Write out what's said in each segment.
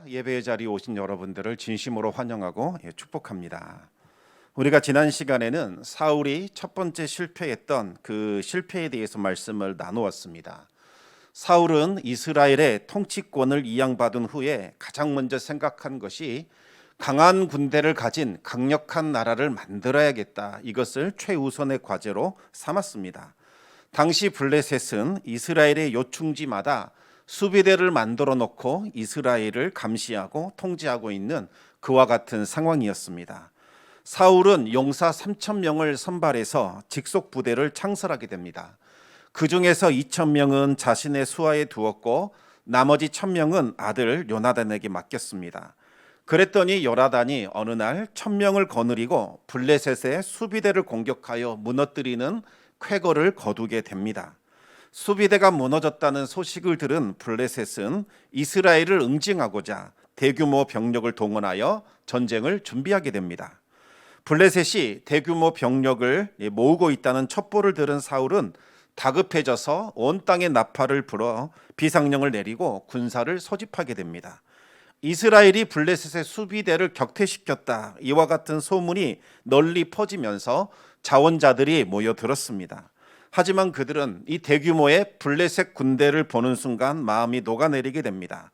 예배의 자리에 오신 여러분들을 진심으로 환영하고 축복합니다. 우리가 지난 시간에는 사울이 첫 번째 실패했던 그 실패에 대해서 말씀을 나누었습니다. 사울은 이스라엘의 통치권을 이양받은 후에 가장 먼저 생각한 것이 강한 군대를 가진 강력한 나라를 만들어야겠다. 이것을 최우선의 과제로 삼았습니다. 당시 블레셋은 이스라엘의 요충지마다 수비대를 만들어 놓고 이스라엘을 감시하고 통제하고 있는 그와 같은 상황이었습니다. 사울은 용사 3,000명을 선발해서 직속 부대를 창설하게 됩니다. 그 중에서 2,000명은 자신의 수하에 두었고 나머지 1,000명은 아들 요나단에게 맡겼습니다. 그랬더니 요나단이 어느 날 1,000명을 거느리고 블레셋의 수비대를 공격하여 무너뜨리는 쾌거를 거두게 됩니다. 수비대가 무너졌다는 소식을 들은 블레셋은 이스라엘을 응징하고자 대규모 병력을 동원하여 전쟁을 준비하게 됩니다. 블레셋이 대규모 병력을 모으고 있다는 첩보를 들은 사울은 다급해져서 온 땅에 나팔을 불어 비상령을 내리고 군사를 소집하게 됩니다. 이스라엘이 블레셋의 수비대를 격퇴시켰다. 이와 같은 소문이 널리 퍼지면서 자원자들이 모여들었습니다. 하지만 그들은 이 대규모의 블레셋 군대를 보는 순간 마음이 녹아내리게 됩니다.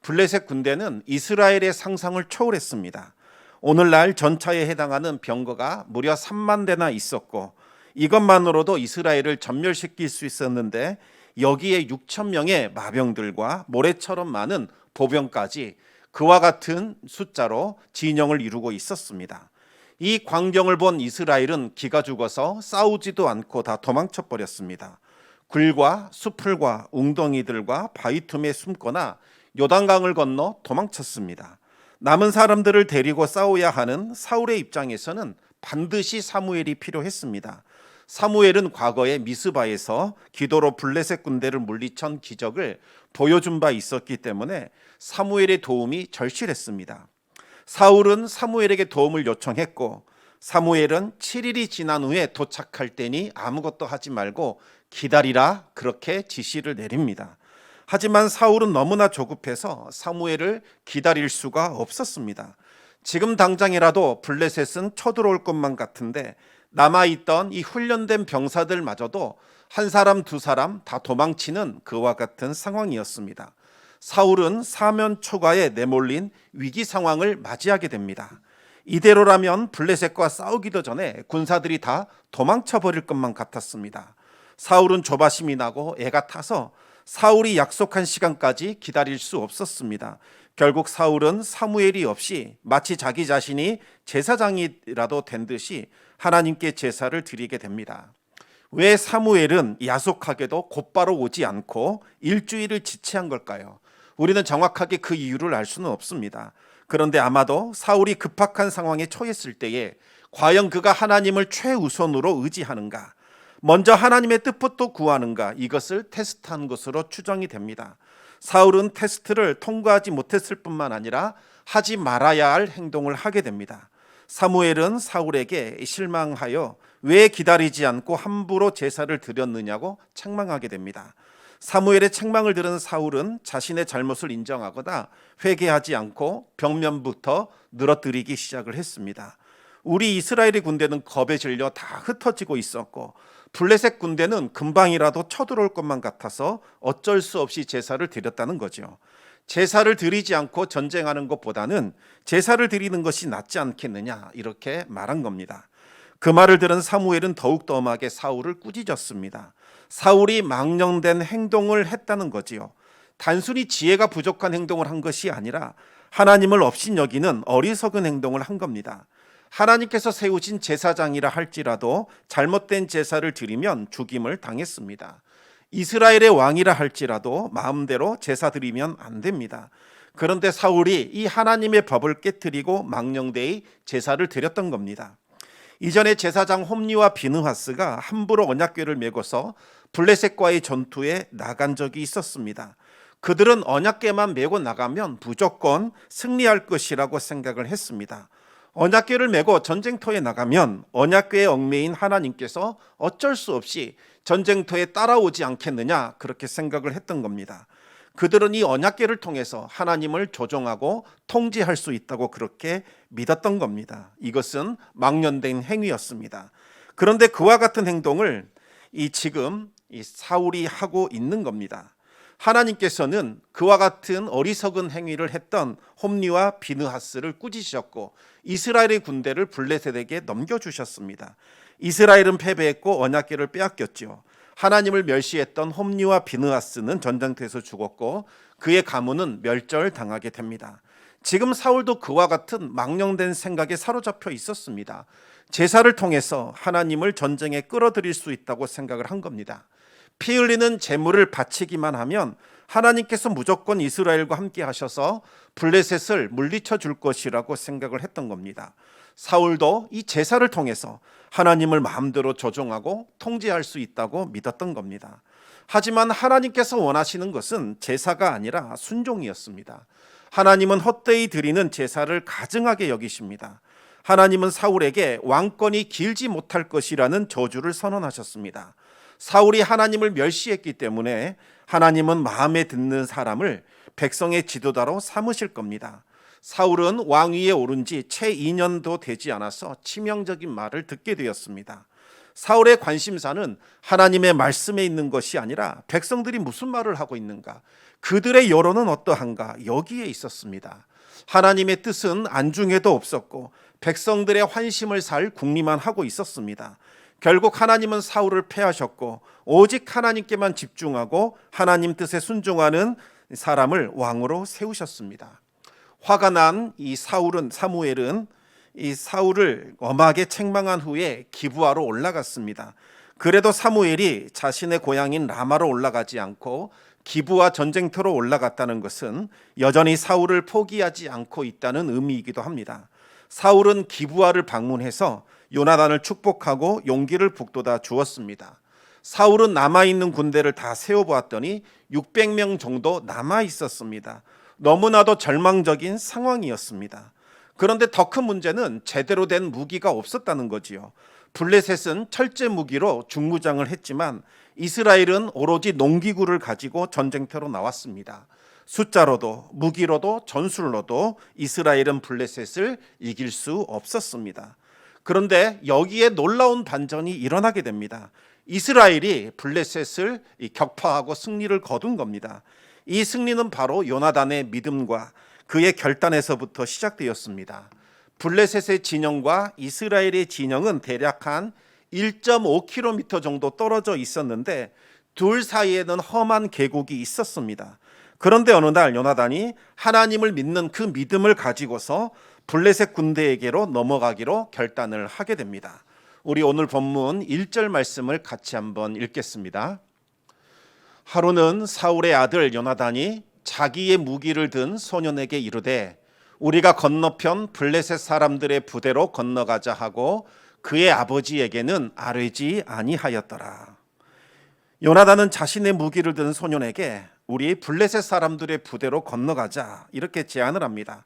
블레셋 군대는 이스라엘의 상상을 초월했습니다. 오늘날 전차에 해당하는 병거가 무려 3만 대나 있었고 이것만으로도 이스라엘을 전멸시킬 수 있었는데 여기에 6천 명의 마병들과 모래처럼 많은 보병까지 그와 같은 숫자로 진영을 이루고 있었습니다. 이 광경을 본 이스라엘은 기가 죽어서 싸우지도 않고 다 도망쳐 버렸습니다. 굴과 수풀과 웅덩이들과 바위 틈에 숨거나 요단강을 건너 도망쳤습니다. 남은 사람들을 데리고 싸워야 하는 사울의 입장에서는 반드시 사무엘이 필요했습니다. 사무엘은 과거에 미스바에서 기도로 블레셋 군대를 물리친 기적을 보여준 바 있었기 때문에 사무엘의 도움이 절실했습니다. 사울은 사무엘에게 도움을 요청했고 사무엘은 7일이 지난 후에 도착할 때니 아무것도 하지 말고 기다리라 그렇게 지시를 내립니다. 하지만 사울은 너무나 조급해서 사무엘을 기다릴 수가 없었습니다. 지금 당장이라도 블레셋은 쳐들어올 것만 같은데 남아있던 이 훈련된 병사들마저도 한 사람 두 사람 다 도망치는 그와 같은 상황이었습니다. 사울은 사면 초가에 내몰린 위기 상황을 맞이하게 됩니다. 이대로라면 블레셋과 싸우기도 전에 군사들이 다 도망쳐 버릴 것만 같았습니다. 사울은 조바심이 나고 애가 타서 사울이 약속한 시간까지 기다릴 수 없었습니다. 결국 사울은 사무엘이 없이 마치 자기 자신이 제사장이라도 된 듯이 하나님께 제사를 드리게 됩니다. 왜 사무엘은 야속하게도 곧바로 오지 않고 일주일을 지체한 걸까요? 우리는 정확하게 그 이유를 알 수는 없습니다. 그런데 아마도 사울이 급박한 상황에 처했을 때에 과연 그가 하나님을 최우선으로 의지하는가, 먼저 하나님의 뜻부터 구하는가, 이것을 테스트한 것으로 추정이 됩니다. 사울은 테스트를 통과하지 못했을 뿐만 아니라 하지 말아야 할 행동을 하게 됩니다. 사무엘은 사울에게 실망하여 왜 기다리지 않고 함부로 제사를 드렸느냐고 책망하게 됩니다. 사무엘의 책망을 들은 사울은 자신의 잘못을 인정하거나 회개하지 않고 벽면부터 늘어뜨리기 시작을 했습니다. 우리 이스라엘의 군대는 겁에 질려 다 흩어지고 있었고 블레셋 군대는 금방이라도 쳐들어올 것만 같아서 어쩔 수 없이 제사를 드렸다는 거죠. 제사를 드리지 않고 전쟁하는 것보다는 제사를 드리는 것이 낫지 않겠느냐 이렇게 말한 겁니다. 그 말을 들은 사무엘은 더욱더 엄하게 사울을 꾸짖었습니다. 사울이 망령된 행동을 했다는 거지요. 단순히 지혜가 부족한 행동을 한 것이 아니라 하나님을 업신여기는 어리석은 행동을 한 겁니다. 하나님께서 세우신 제사장이라 할지라도 잘못된 제사를 드리면 죽임을 당했습니다. 이스라엘의 왕이라 할지라도 마음대로 제사 드리면 안 됩니다. 그런데 사울이 이 하나님의 법을 깨뜨리고 망령되이 제사를 드렸던 겁니다. 이전에 제사장 홈리와 비느하스가 함부로 언약궤를 메고서 블레셋과의 전투에 나간 적이 있었습니다. 그들은 언약궤만 메고 나가면 무조건 승리할 것이라고 생각을 했습니다. 언약궤를 메고 전쟁터에 나가면 언약궤에 얽매인 하나님께서 어쩔 수 없이 전쟁터에 따라오지 않겠느냐 그렇게 생각을 했던 겁니다. 그들은 이 언약궤를 통해서 하나님을 조종하고 통제할 수 있다고 그렇게 믿었던 겁니다. 이것은 망령된 행위였습니다. 그런데 그와 같은 행동을 지금 사울이 하고 있는 겁니다. 하나님께서는 그와 같은 어리석은 행위를 했던 홈리와 비느하스를 꾸짖으셨고 이스라엘의 군대를 블레셋에게 넘겨주셨습니다. 이스라엘은 패배했고 언약궤를 빼앗겼죠. 하나님을 멸시했던 홈리와 비느하스는 전쟁터에서 죽었고 그의 가문은 멸절당하게 됩니다. 지금 사울도 그와 같은 망령된 생각에 사로잡혀 있었습니다. 제사를 통해서 하나님을 전쟁에 끌어들일 수 있다고 생각을 한 겁니다. 피 흘리는 제물을 바치기만 하면 하나님께서 무조건 이스라엘과 함께 하셔서 블레셋을 물리쳐 줄 것이라고 생각을 했던 겁니다. 사울도 이 제사를 통해서 하나님을 마음대로 조종하고 통제할 수 있다고 믿었던 겁니다. 하지만 하나님께서 원하시는 것은 제사가 아니라 순종이었습니다. 하나님은 헛되이 드리는 제사를 가증하게 여기십니다. 하나님은 사울에게 왕권이 길지 못할 것이라는 저주를 선언하셨습니다. 사울이 하나님을 멸시했기 때문에 하나님은 마음에 드는 사람을 백성의 지도자로 삼으실 겁니다. 사울은 왕위에 오른 지 채 2년도 되지 않아서 치명적인 말을 듣게 되었습니다. 사울의 관심사는 하나님의 말씀에 있는 것이 아니라 백성들이 무슨 말을 하고 있는가, 그들의 여론은 어떠한가, 여기에 있었습니다. 하나님의 뜻은 안중에도 없었고 백성들의 환심을 살 궁리만 하고 있었습니다. 결국 하나님은 사울을 패하셨고 오직 하나님께만 집중하고 하나님 뜻에 순종하는 사람을 왕으로 세우셨습니다. 화가 난 이 사무엘은 이 사울을 엄하게 책망한 후에 기브아로 올라갔습니다. 그래도 사무엘이 자신의 고향인 라마로 올라가지 않고 기브아 전쟁터로 올라갔다는 것은 여전히 사울을 포기하지 않고 있다는 의미이기도 합니다. 사울은 기브아를 방문해서 요나단을 축복하고 용기를 북돋아 주었습니다. 사울은 남아있는 군대를 다 세워보았더니 600명 정도 남아 있었습니다. 너무나도 절망적인 상황이었습니다. 그런데 더 큰 문제는 제대로 된 무기가 없었다는 거지요. 블레셋은 철제 무기로 중무장을 했지만 이스라엘은 오로지 농기구를 가지고 전쟁터로 나왔습니다. 숫자로도 무기로도 전술로도 이스라엘은 블레셋을 이길 수 없었습니다. 그런데 여기에 놀라운 반전이 일어나게 됩니다. 이스라엘이 블레셋을 격파하고 승리를 거둔 겁니다. 이 승리는 바로 요나단의 믿음과 그의 결단에서부터 시작되었습니다. 블레셋의 진영과 이스라엘의 진영은 대략 한 1.5km 정도 떨어져 있었는데 둘 사이에는 험한 계곡이 있었습니다. 그런데 어느 날 요나단이 하나님을 믿는 그 믿음을 가지고서 블레셋 군대에게로 넘어가기로 결단을 하게 됩니다. 우리 오늘 본문 1절 말씀을 같이 한번 읽겠습니다. 하루는 사울의 아들 요나단이 자기의 무기를 든 소년에게 이르되 우리가 건너편 블레셋 사람들의 부대로 건너가자 하고 그의 아버지에게는 아뢰지 아니하였더라. 요나단은 자신의 무기를 든 소년에게 우리 블레셋 사람들의 부대로 건너가자 이렇게 제안을 합니다.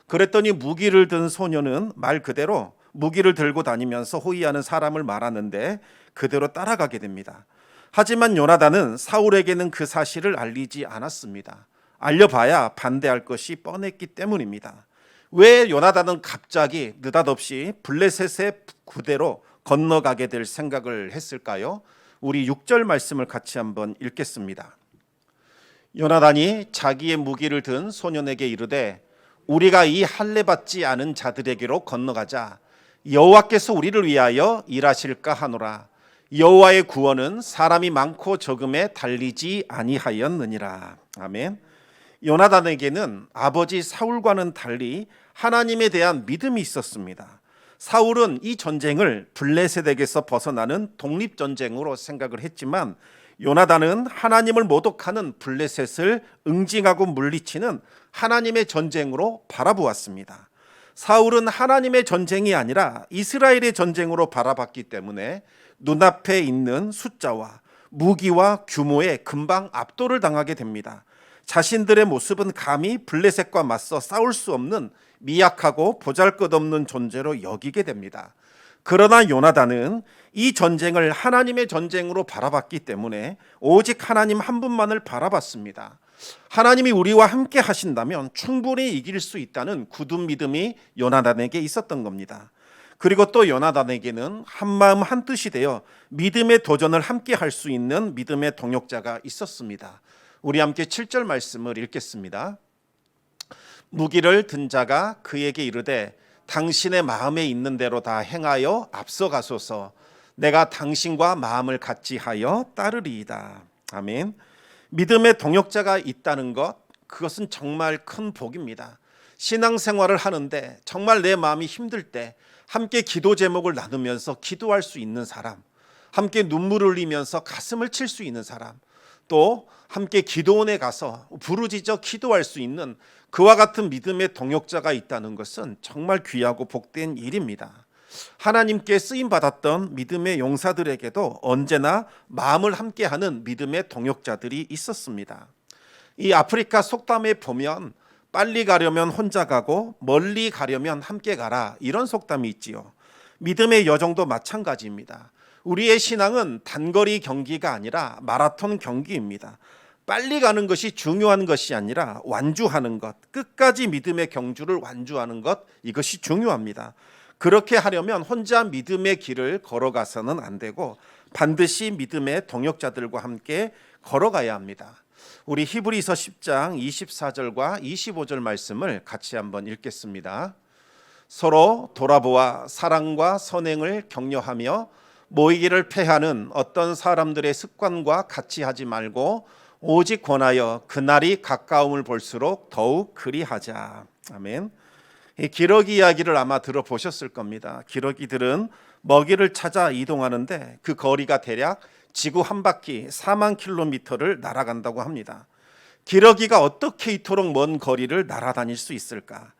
그랬더니 무기를 든 소년은 말 그대로 무기를 들고 다니면서 호위하는 사람을 말하는데 그대로 따라가게 됩니다. 하지만 요나단은 사울에게는 그 사실을 알리지 않았습니다. 알려봐야 반대할 것이 뻔했기 때문입니다. 왜 요나단은 갑자기 느닷없이 블레셋의 부대로 건너가게 될 생각을 했을까요? 우리 6절 말씀을 같이 한번 읽겠습니다. 요나단이 자기의 무기를 든 소년에게 이르되 우리가 이 할례 받지 않은 자들에게로 건너가자. 여호와께서 우리를 위하여 일하실까 하노라. 여호와의 구원은 사람이 많고 적음에 달리지 아니하였느니라. 아멘. 요나단에게는 아버지 사울과는 달리 하나님에 대한 믿음이 있었습니다. 사울은 이 전쟁을 블레셋에게서 벗어나는 독립전쟁으로 생각을 했지만 요나단은 하나님을 모독하는 블레셋을 응징하고 물리치는 하나님의 전쟁으로 바라보았습니다. 사울은 하나님의 전쟁이 아니라 이스라엘의 전쟁으로 바라봤기 때문에 눈앞에 있는 숫자와 무기와 규모에 금방 압도를 당하게 됩니다. 자신들의 모습은 감히 블레셋과 맞서 싸울 수 없는 미약하고 보잘것없는 존재로 여기게 됩니다. 그러나 요나단은 이 전쟁을 하나님의 전쟁으로 바라봤기 때문에 오직 하나님 한 분만을 바라봤습니다. 하나님이 우리와 함께 하신다면 충분히 이길 수 있다는 굳은 믿음이 요나단에게 있었던 겁니다. 그리고 또 요나단에게는 한마음 한뜻이 되어 믿음의 도전을 함께 할 수 있는 믿음의 동역자가 있었습니다. 우리 함께 7절 말씀을 읽겠습니다. 무기를 든 자가 그에게 이르되 당신의 마음에 있는 대로 다 행하여 앞서가소서. 내가 당신과 마음을 같이 하여 따르리이다. 아멘. 믿음의 동역자가 있다는 것, 그것은 정말 큰 복입니다. 신앙생활을 하는데 정말 내 마음이 힘들 때 함께 기도 제목을 나누면서 기도할 수 있는 사람, 함께 눈물을 흘리면서 가슴을 칠 수 있는 사람, 또 함께 기도원에 가서 부르짖어 기도할 수 있는 그와 같은 믿음의 동역자가 있다는 것은 정말 귀하고 복된 일입니다. 하나님께 쓰임받았던 믿음의 용사들에게도 언제나 마음을 함께하는 믿음의 동역자들이 있었습니다. 이 아프리카 속담에 보면 빨리 가려면 혼자 가고 멀리 가려면 함께 가라, 이런 속담이 있지요. 믿음의 여정도 마찬가지입니다. 우리의 신앙은 단거리 경기가 아니라 마라톤 경기입니다. 빨리 가는 것이 중요한 것이 아니라 완주하는 것, 끝까지 믿음의 경주를 완주하는 것, 이것이 중요합니다. 그렇게 하려면 혼자 믿음의 길을 걸어가서는 안 되고 반드시 믿음의 동역자들과 함께 걸어가야 합니다. 우리 히브리서 10장 24절과 25절 말씀을 같이 한번 읽겠습니다. 서로 돌아보아 사랑과 선행을 격려하며 모이기를 패하는 어떤 사람들의 습관과 같이 하지 말고 오직 권하여 그날이 가까움을 볼수록 더욱 그리하자. 아멘. 이 기러기 이야기를 아마 들어보셨을 겁니다. 기러기들은 먹이를 찾아 이동하는데 그 거리가 대략 지구 한 바퀴 4만 킬로미터를 날아간다고 합니다. 기러기가 어떻게 이토록 먼 거리를 날아다닐 수 있을까?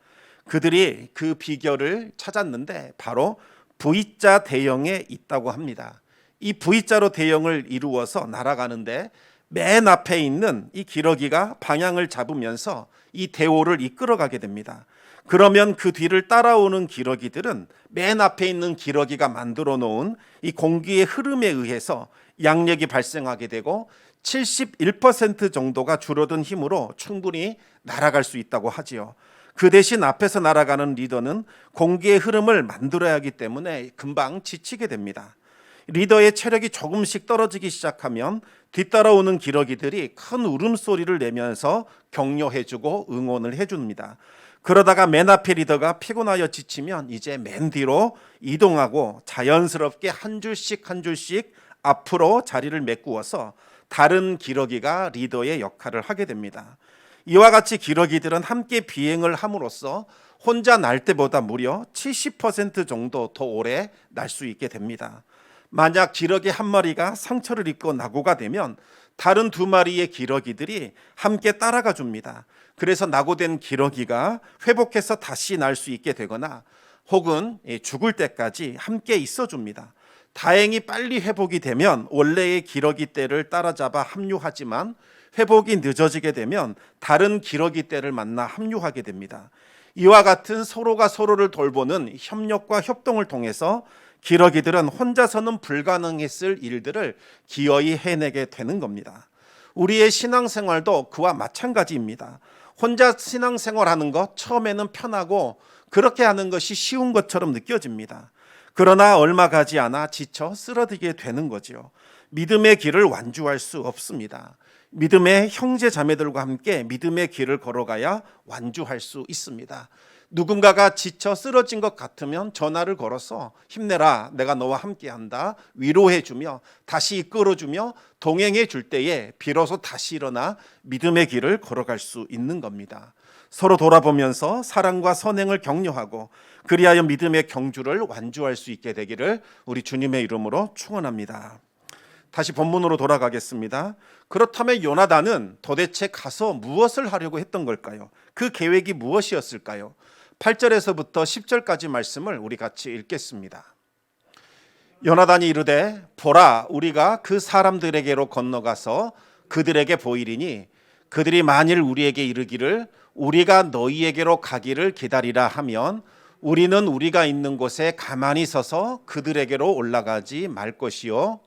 그들이 그 비결을 찾았는데 바로 V자 대형에 있다고 합니다. 이 V자로 대형을 이루어서 날아가는데 맨 앞에 있는 이 기러기가 방향을 잡으면서 이 대오를 이끌어가게 됩니다. 그러면 그 뒤를 따라오는 기러기들은 맨 앞에 있는 기러기가 만들어 놓은 이 공기의 흐름에 의해서 양력이 발생하게 되고 71% 정도가 줄어든 힘으로 충분히 날아갈 수 있다고 하지요. 그 대신 앞에서 날아가는 리더는 공기의 흐름을 만들어야 하기 때문에 금방 지치게 됩니다. 리더의 체력이 조금씩 떨어지기 시작하면 뒤따라오는 기러기들이 큰 울음소리를 내면서 격려해주고 응원을 해줍니다. 그러다가 맨 앞에 리더가 피곤하여 지치면 이제 맨 뒤로 이동하고 자연스럽게 한 줄씩 한 줄씩 앞으로 자리를 메꾸어서 다른 기러기가 리더의 역할을 하게 됩니다. 이와 같이 기러기들은 함께 비행을 함으로써 혼자 날 때보다 무려 70% 정도 더 오래 날 수 있게 됩니다. 만약 기러기 한 마리가 상처를 입고 낙오가 되면 다른 두 마리의 기러기들이 함께 따라가 줍니다. 그래서 낙오된 기러기가 회복해서 다시 날 수 있게 되거나 혹은 죽을 때까지 함께 있어 줍니다. 다행히 빨리 회복이 되면 원래의 기러기 떼를 따라잡아 합류하지만 회복이 늦어지게 되면 다른 기러기 떼를 만나 합류하게 됩니다. 이와 같은 서로가 서로를 돌보는 협력과 협동을 통해서 기러기들은 혼자서는 불가능했을 일들을 기어이 해내게 되는 겁니다. 우리의 신앙생활도 그와 마찬가지입니다. 혼자 신앙생활하는 것 처음에는 편하고 그렇게 하는 것이 쉬운 것처럼 느껴집니다. 그러나 얼마 가지 않아 지쳐 쓰러지게 되는 거지요. 믿음의 길을 완주할 수 없습니다. 믿음의 형제 자매들과 함께 믿음의 길을 걸어가야 완주할 수 있습니다. 누군가가 지쳐 쓰러진 것 같으면 전화를 걸어서 힘내라, 내가 너와 함께한다, 위로해주며 다시 이끌어주며 동행해 줄 때에 비로소 다시 일어나 믿음의 길을 걸어갈 수 있는 겁니다. 서로 돌아보면서 사랑과 선행을 격려하고 그리하여 믿음의 경주를 완주할 수 있게 되기를 우리 주님의 이름으로 축원합니다. 다시 본문으로 돌아가겠습니다. 그렇다면 요나단은 도대체 가서 무엇을 하려고 했던 걸까요? 그 계획이 무엇이었을까요? 8절에서부터 10절까지 말씀을 우리 같이 읽겠습니다. 요나단이 이르되 보라, 우리가 그 사람들에게로 건너가서 그들에게 보이리니 그들이 만일 우리에게 이르기를 우리가 너희에게로 가기를 기다리라 하면 우리는 우리가 있는 곳에 가만히 서서 그들에게로 올라가지 말 것이요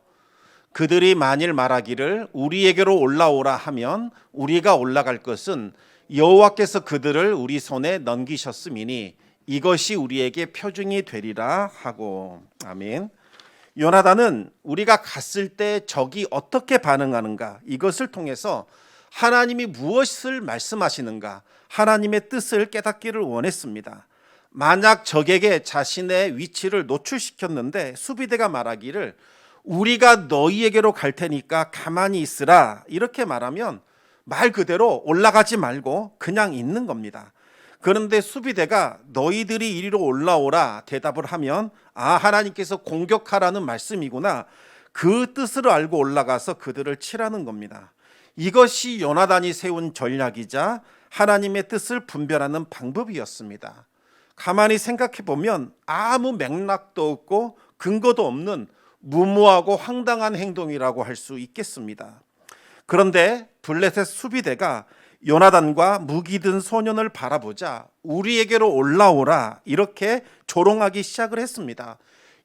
그들이 만일 말하기를 우리에게로 올라오라 하면 우리가 올라갈 것은 여호와께서 그들을 우리 손에 넘기셨음이니 이것이 우리에게 표징이 되리라 하고. 아멘. 요나단은 우리가 갔을 때 적이 어떻게 반응하는가, 이것을 통해서 하나님이 무엇을 말씀하시는가, 하나님의 뜻을 깨닫기를 원했습니다. 만약 적에게 자신의 위치를 노출시켰는데 수비대가 말하기를 우리가 너희에게로 갈 테니까 가만히 있으라, 이렇게 말하면 말 그대로 올라가지 말고 그냥 있는 겁니다. 그런데 수비대가 너희들이 이리로 올라오라 대답을 하면 하나님께서 공격하라는 말씀이구나, 그 뜻을 알고 올라가서 그들을 치라는 겁니다. 이것이 요나단이 세운 전략이자 하나님의 뜻을 분별하는 방법이었습니다. 가만히 생각해 보면 아무 맥락도 없고 근거도 없는 무모하고 황당한 행동이라고 할 수 있겠습니다. 그런데 블레셋 수비대가 요나단과 무기 든 소년을 바라보자 우리에게로 올라오라, 이렇게 조롱하기 시작을 했습니다.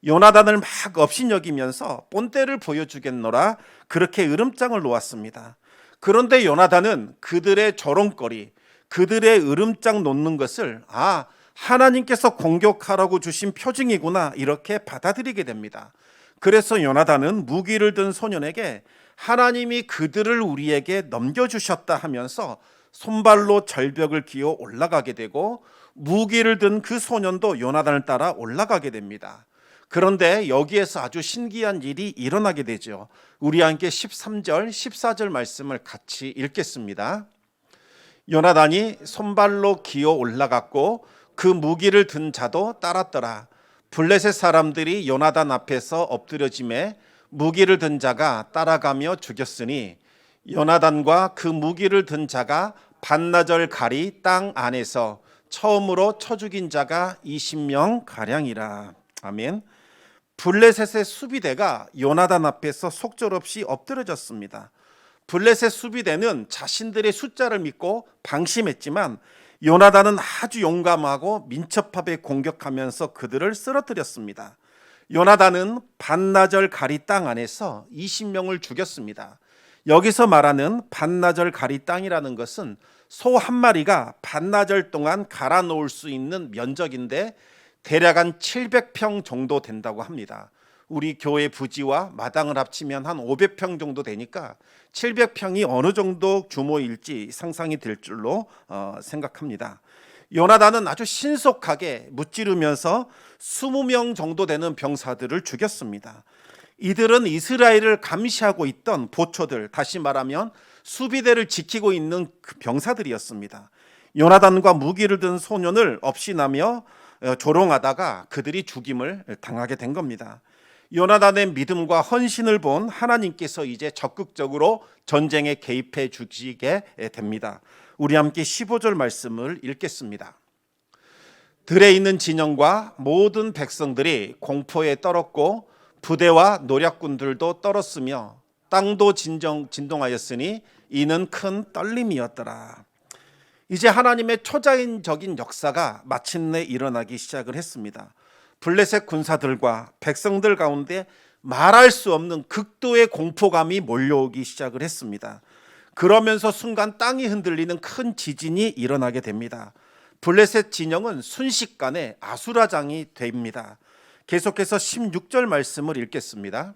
요나단을 막 업신여기면서 본때를 보여주겠노라, 그렇게 으름장을 놓았습니다. 그런데 요나단은 그들의 조롱거리, 그들의 으름장 놓는 것을 하나님께서 공격하라고 주신 표징이구나, 이렇게 받아들이게 됩니다. 그래서 요나단은 무기를 든 소년에게 하나님이 그들을 우리에게 넘겨주셨다 하면서 손발로 절벽을 기어 올라가게 되고 무기를 든 그 소년도 요나단을 따라 올라가게 됩니다. 그런데 여기에서 아주 신기한 일이 일어나게 되죠. 우리 함께 13절, 14절 말씀을 같이 읽겠습니다. 요나단이 손발로 기어 올라갔고 그 무기를 든 자도 따랐더라. 블레셋 사람들이 요나단 앞에서 엎드려짐에 무기를 든 자가 따라가며 죽였으니 요나단과 그 무기를 든 자가 반나절 가리 땅 안에서 처음으로 쳐 죽인 자가 20명 가량이라. 아멘. 블레셋의 수비대가 요나단 앞에서 속절없이 엎드려졌습니다. 블레셋 수비대는 자신들의 숫자를 믿고 방심했지만 요나단은 아주 용감하고 민첩하게 공격하면서 그들을 쓰러뜨렸습니다. 요나단은 반나절 가리 땅 안에서 20명을 죽였습니다. 여기서 말하는 반나절 가리 땅이라는 것은 소 한 마리가 반나절 동안 갈아 놓을 수 있는 면적인데 대략 한 700평 정도 된다고 합니다. 우리 교회 부지와 마당을 합치면 한 500평 정도 되니까 700평이 어느 정도 규모일지 상상이 될 줄로 생각합니다. 요나단은 아주 신속하게 무찌르면서 20명 정도 되는 병사들을 죽였습니다. 이들은 이스라엘을 감시하고 있던 보초들, 다시 말하면 수비대를 지키고 있는 그 병사들이었습니다. 요나단과 무기를 든 소년을 업신하며 조롱하다가 그들이 죽임을 당하게 된 겁니다. 요나단의 믿음과 헌신을 본 하나님께서 이제 적극적으로 전쟁에 개입해 주시게 됩니다. 우리 함께 15절 말씀을 읽겠습니다. 들에 있는 진영과 모든 백성들이 공포에 떨었고 부대와 노략군들도 떨었으며 땅도 진동하였으니 이는 큰 떨림이었더라. 이제 하나님의 초자연적인 역사가 마침내 일어나기 시작을 했습니다. 블레셋 군사들과 백성들 가운데 말할 수 없는 극도의 공포감이 몰려오기 시작을 했습니다. 그러면서 순간 땅이 흔들리는 큰 지진이 일어나게 됩니다. 블레셋 진영은 순식간에 아수라장이 됩니다. 계속해서 16절 말씀을 읽겠습니다.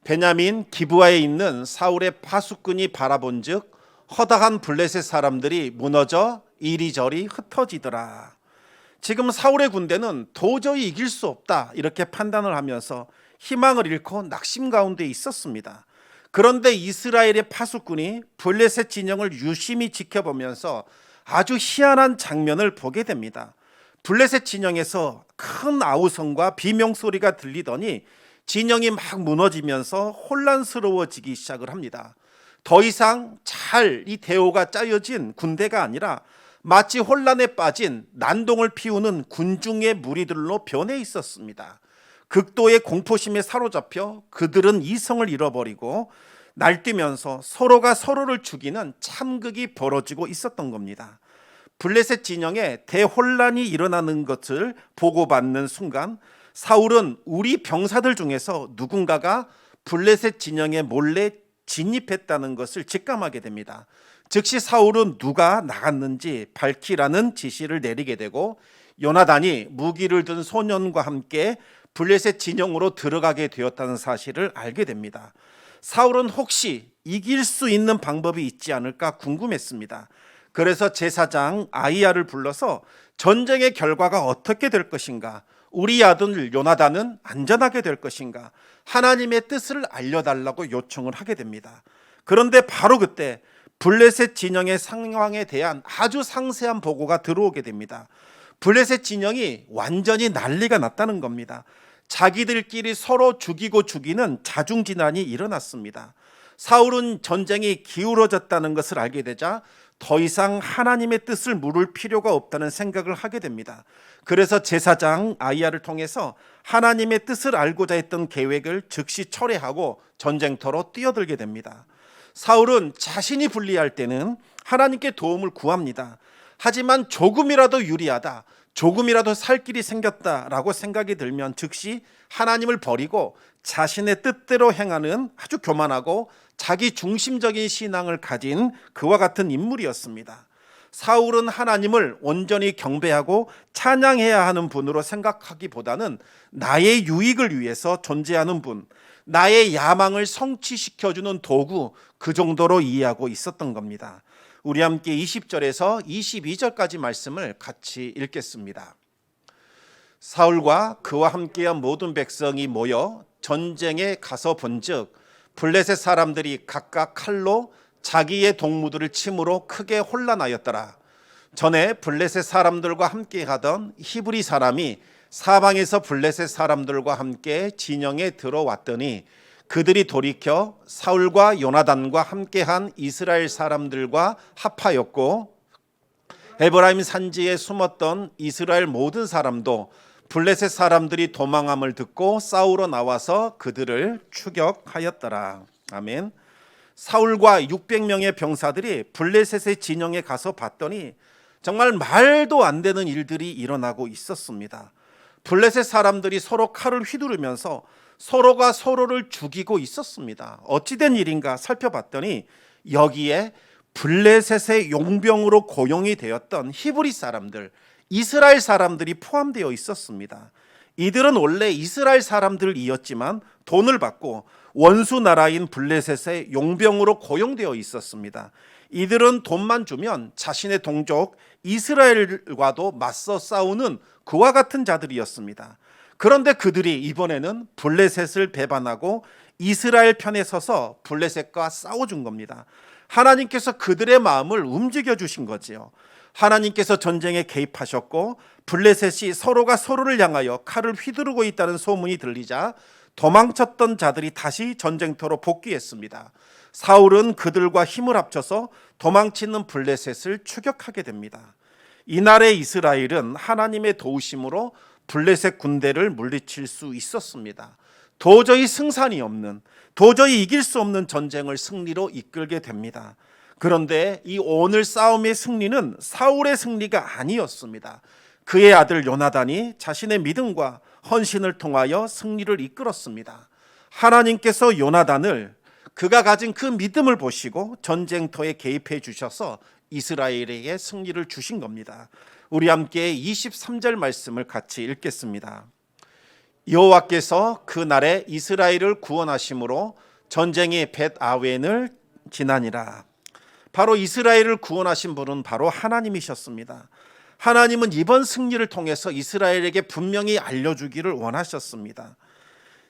베냐민 기브아에 있는 사울의 파수꾼이 바라본즉 허다한 블레셋 사람들이 무너져 이리저리 흩어지더라. 지금 사울의 군대는 도저히 이길 수 없다, 이렇게 판단을 하면서 희망을 잃고 낙심 가운데 있었습니다. 그런데 이스라엘의 파수꾼이 블레셋 진영을 유심히 지켜보면서 아주 희한한 장면을 보게 됩니다. 블레셋 진영에서 큰 아우성과 비명소리가 들리더니 진영이 막 무너지면서 혼란스러워지기 시작을 합니다. 더 이상 잘 이 대오가 짜여진 군대가 아니라 마치 혼란에 빠진 난동을 피우는 군중의 무리들로 변해 있었습니다. 극도의 공포심에 사로잡혀 그들은 이성을 잃어버리고 날뛰면서 서로가 서로를 죽이는 참극이 벌어지고 있었던 겁니다. 블레셋 진영에 대혼란이 일어나는 것을 보고받는 순간 사울은 우리 병사들 중에서 누군가가 블레셋 진영에 몰래 진입했다는 것을 직감하게 됩니다. 즉시 사울은 누가 나갔는지 밝히라는 지시를 내리게 되고 요나단이 무기를 든 소년과 함께 블레셋 진영으로 들어가게 되었다는 사실을 알게 됩니다. 사울은 혹시 이길 수 있는 방법이 있지 않을까 궁금했습니다. 그래서 제사장 아히야를 불러서 전쟁의 결과가 어떻게 될 것인가, 우리 아들 요나단은 안전하게 될 것인가, 하나님의 뜻을 알려달라고 요청을 하게 됩니다. 그런데 바로 그때 블레셋 진영의 상황에 대한 아주 상세한 보고가 들어오게 됩니다. 블레셋 진영이 완전히 난리가 났다는 겁니다. 자기들끼리 서로 죽이고 죽이는 자중진환이 일어났습니다. 사울은 전쟁이 기울어졌다는 것을 알게 되자 더 이상 하나님의 뜻을 물을 필요가 없다는 생각을 하게 됩니다. 그래서 제사장 아히야를 통해서 하나님의 뜻을 알고자 했던 계획을 즉시 철회하고 전쟁터로 뛰어들게 됩니다. 사울은 자신이 불리할 때는 하나님께 도움을 구합니다. 하지만 조금이라도 유리하다, 조금이라도 살 길이 생겼다라고 생각이 들면 즉시 하나님을 버리고 자신의 뜻대로 행하는 아주 교만하고 자기 중심적인 신앙을 가진 그와 같은 인물이었습니다. 사울은 하나님을 온전히 경배하고 찬양해야 하는 분으로 생각하기보다는 나의 유익을 위해서 존재하는 분, 나의 야망을 성취시켜주는 도구, 그 정도로 이해하고 있었던 겁니다. 우리 함께 20절에서 22절까지 말씀을 같이 읽겠습니다. 사울과 그와 함께한 모든 백성이 모여 전쟁에 가서 본즉 블레셋 사람들이 각각 칼로 자기의 동무들을 침으로 크게 혼란하였더라. 전에 블레셋 사람들과 함께 하던 히브리 사람이 사방에서 블레셋 사람들과 함께 진영에 들어왔더니 그들이 돌이켜 사울과 요나단과 함께한 이스라엘 사람들과 합하였고 에브라임 산지에 숨었던 이스라엘 모든 사람도 블레셋 사람들이 도망함을 듣고 싸우러 나와서 그들을 추격하였더라. 아멘. 사울과 600명의 병사들이 블레셋의 진영에 가서 봤더니 정말 말도 안 되는 일들이 일어나고 있었습니다. 블레셋 사람들이 서로 칼을 휘두르면서 서로가 서로를 죽이고 있었습니다. 어찌된 일인가 살펴봤더니 여기에 블레셋의 용병으로 고용이 되었던 히브리 사람들, 이스라엘 사람들이 포함되어 있었습니다. 이들은 원래 이스라엘 사람들이었지만 돈을 받고 원수 나라인 블레셋의 용병으로 고용되어 있었습니다. 이들은 돈만 주면 자신의 동족 이스라엘과도 맞서 싸우는 그와 같은 자들이었습니다. 그런데 그들이 이번에는 블레셋을 배반하고 이스라엘 편에 서서 블레셋과 싸워준 겁니다. 하나님께서 그들의 마음을 움직여 주신 거지요. 하나님께서 전쟁에 개입하셨고 블레셋이 서로가 서로를 향하여 칼을 휘두르고 있다는 소문이 들리자 도망쳤던 자들이 다시 전쟁터로 복귀했습니다. 사울은 그들과 힘을 합쳐서 도망치는 블레셋을 추격하게 됩니다. 이날의 이스라엘은 하나님의 도우심으로 블레셋 군대를 물리칠 수 있었습니다. 도저히 승산이 없는, 도저히 이길 수 없는 전쟁을 승리로 이끌게 됩니다. 그런데 이 오늘 싸움의 승리는 사울의 승리가 아니었습니다. 그의 아들 요나단이 자신의 믿음과 헌신을 통하여 승리를 이끌었습니다. 하나님께서 요나단을 그가 가진 그 믿음을 보시고 전쟁터에 개입해 주셔서 이스라엘에게 승리를 주신 겁니다. 우리 함께 23절 말씀을 같이 읽겠습니다. 여호와께서 그 날에 이스라엘을 구원하심으로 전쟁이 벳아웬을 지나니라. 바로 이스라엘을 구원하신 분은 바로 하나님이셨습니다. 하나님은 이번 승리를 통해서 이스라엘에게 분명히 알려주기를 원하셨습니다.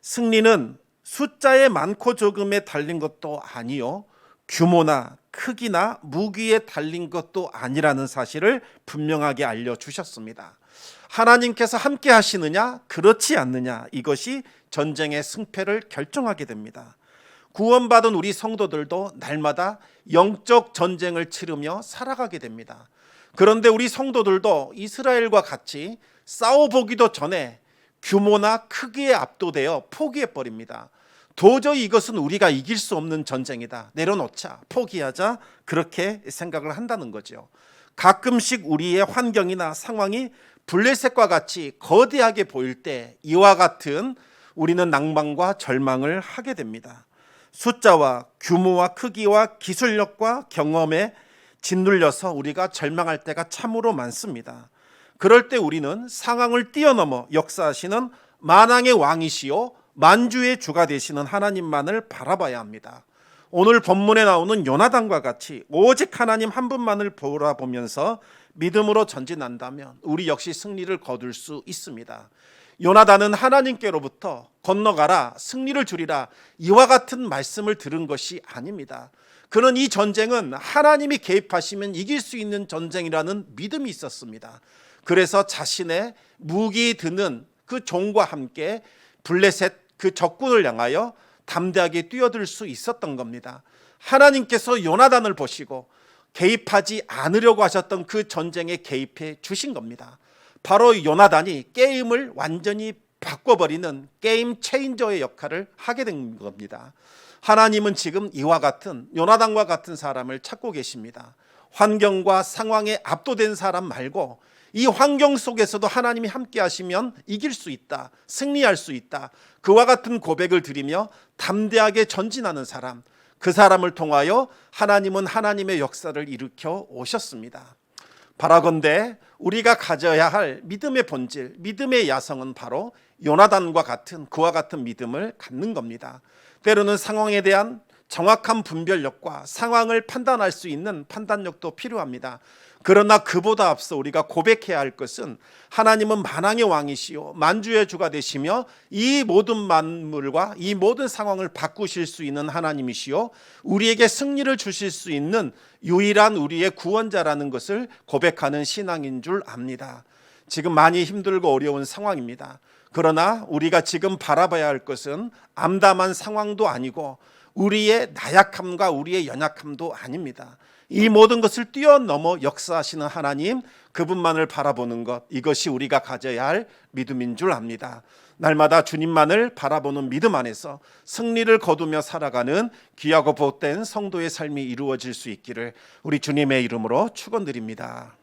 승리는 숫자의 많고 적음에 달린 것도 아니요, 규모나 크기나 무기에 달린 것도 아니라는 사실을 분명하게 알려주셨습니다. 하나님께서 함께 하시느냐 그렇지 않느냐, 이것이 전쟁의 승패를 결정하게 됩니다. 구원받은 우리 성도들도 날마다 영적 전쟁을 치르며 살아가게 됩니다. 그런데 우리 성도들도 이스라엘과 같이 싸워보기도 전에 규모나 크기에 압도되어 포기해버립니다. 도저히 이것은 우리가 이길 수 없는 전쟁이다, 내려놓자, 포기하자, 그렇게 생각을 한다는 거죠. 가끔씩 우리의 환경이나 상황이 블레셋과 같이 거대하게 보일 때 이와 같은 우리는 낭만과 절망을 하게 됩니다. 숫자와 규모와 크기와 기술력과 경험에 짓눌려서 우리가 절망할 때가 참으로 많습니다. 그럴 때 우리는 상황을 뛰어넘어 역사하시는 만왕의 왕이시요 만주의 주가 되시는 하나님만을 바라봐야 합니다. 오늘 본문에 나오는 요나단과 같이 오직 하나님 한 분만을 바라보면서 믿음으로 전진한다면 우리 역시 승리를 거둘 수 있습니다. 요나단은 하나님께로부터 건너가라 승리를 주리라 이와 같은 말씀을 들은 것이 아닙니다. 그는 이 전쟁은 하나님이 개입하시면 이길 수 있는 전쟁이라는 믿음이 있었습니다. 그래서 자신의 무기 드는 그 종과 함께 블레셋 그 적군을 향하여 담대하게 뛰어들 수 있었던 겁니다. 하나님께서 요나단을 보시고 개입하지 않으려고 하셨던 그 전쟁에 개입해 주신 겁니다. 바로 요나단이 게임을 완전히 바꿔버리는 게임 체인저의 역할을 하게 된 겁니다. 하나님은 지금 이와 같은 요나단과 같은 사람을 찾고 계십니다. 환경과 상황에 압도된 사람 말고 이 환경 속에서도 하나님이 함께 하시면 이길 수 있다, 승리할 수 있다, 그와 같은 고백을 드리며 담대하게 전진하는 사람, 그 사람을 통하여 하나님은 하나님의 역사를 일으켜 오셨습니다. 바라건대 우리가 가져야 할 믿음의 본질, 믿음의 야성은 바로 요나단과 같은 그와 같은 믿음을 갖는 겁니다. 때로는 상황에 대한 정확한 분별력과 상황을 판단할 수 있는 판단력도 필요합니다. 그러나 그보다 앞서 우리가 고백해야 할 것은 하나님은 만왕의 왕이시요 만주의 주가 되시며 이 모든 만물과 이 모든 상황을 바꾸실 수 있는 하나님이시요 우리에게 승리를 주실 수 있는 유일한 우리의 구원자라는 것을 고백하는 신앙인 줄 압니다. 지금 많이 힘들고 어려운 상황입니다. 그러나 우리가 지금 바라봐야 할 것은 암담한 상황도 아니고 우리의 나약함과 우리의 연약함도 아닙니다. 이 모든 것을 뛰어넘어 역사하시는 하나님, 그분만을 바라보는 것, 이것이 우리가 가져야 할 믿음인 줄 압니다. 날마다 주님만을 바라보는 믿음 안에서 승리를 거두며 살아가는 귀하고 복된 성도의 삶이 이루어질 수 있기를 우리 주님의 이름으로 축원드립니다.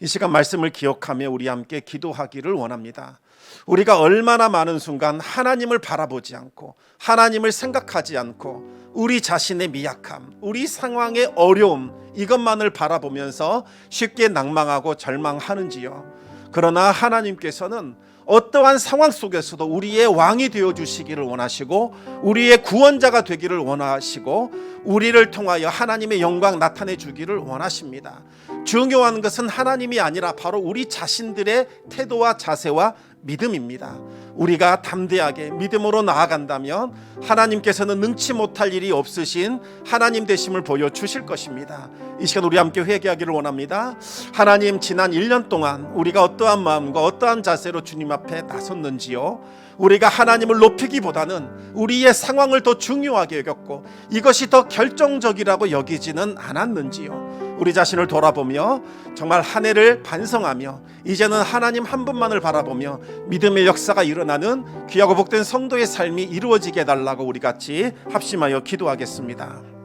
이 시간 말씀을 기억하며 우리 함께 기도하기를 원합니다. 우리가 얼마나 많은 순간 하나님을 바라보지 않고 하나님을 생각하지 않고 우리 자신의 미약함, 우리 상황의 어려움 이것만을 바라보면서 쉽게 낭망하고 절망하는지요. 그러나 하나님께서는 어떠한 상황 속에서도 우리의 왕이 되어주시기를 원하시고 우리의 구원자가 되기를 원하시고 우리를 통하여 하나님의 영광 나타내 주기를 원하십니다. 중요한 것은 하나님이 아니라 바로 우리 자신들의 태도와 자세와 믿음입니다. 우리가 담대하게 믿음으로 나아간다면 하나님께서는 능치 못할 일이 없으신 하나님 되심을 보여주실 것입니다. 이 시간 우리 함께 회개하기를 원합니다. 하나님, 지난 1년 동안 우리가 어떠한 마음과 어떠한 자세로 주님 앞에 나섰는지요. 우리가 하나님을 높이기보다는 우리의 상황을 더 중요하게 여겼고 이것이 더 결정적이라고 여기지는 않았는지요. 우리 자신을 돌아보며 정말 한 해를 반성하며 이제는 하나님 한 분만을 바라보며 믿음의 역사가 일어나는 귀하고 복된 성도의 삶이 이루어지게 해달라고 우리 같이 합심하여 기도하겠습니다.